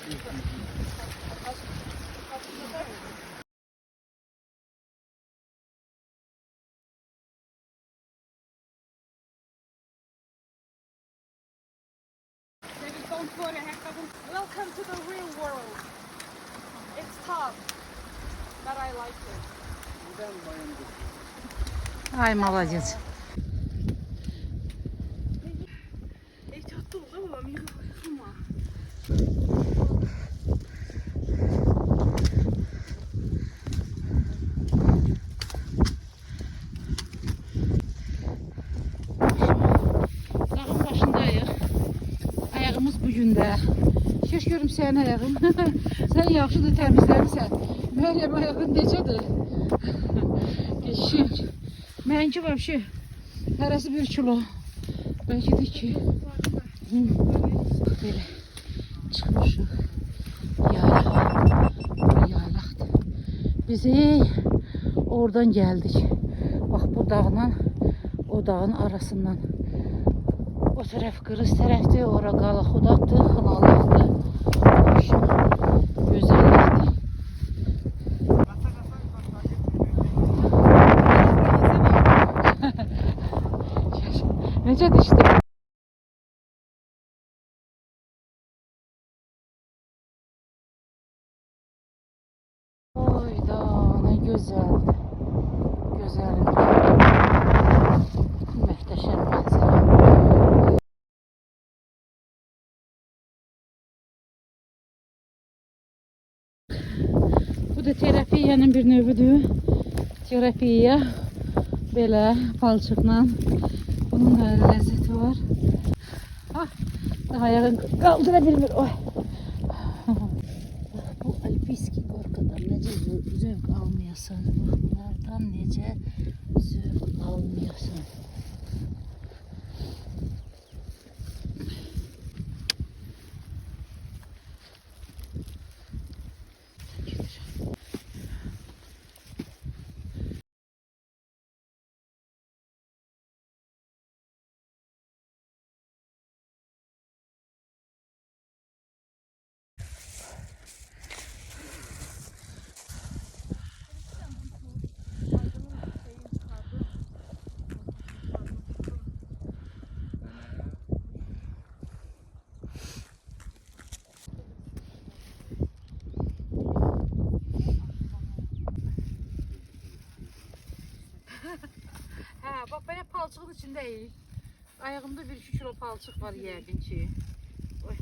Welcome to the real world. It's tough, but I like it. Ay молодец. Dağın başındayıq. Ayağımız bugündə. Keş görüm sənin ayağın. Sən yaxşıdır, təmizləmirsən. Məryəm ayağın necədir? Geçin. Mənki vəbşi hərəsi 1 kilo. Bəlkə də 2. Belə çıxmışıq. Yaylaqdır. Biz oradan gəldik. Bax bu dağla o dağın arasından. O tərəf qırız tərəfdir, ora Qalaxudaqdır, Xınalıqdır. Gözəllikdir. Necədir işte? Oy da, nə gözəldir. Gözəldir. Möhtəşəm mənzərə. Bu da terapiyanın bir növüdür. Terapiya belə palçıqla. Bunun da ləzzəti var. Daha ayağını qaldıra bilmir. Oy. Bu alpiyski qorxudan necə zövq almayasan. Bunlardan necə zövq almayasan. Bak ben hep palçığın içindeyim. Ayağımda 1-2 kilo palçık var yəqin ki. Oy.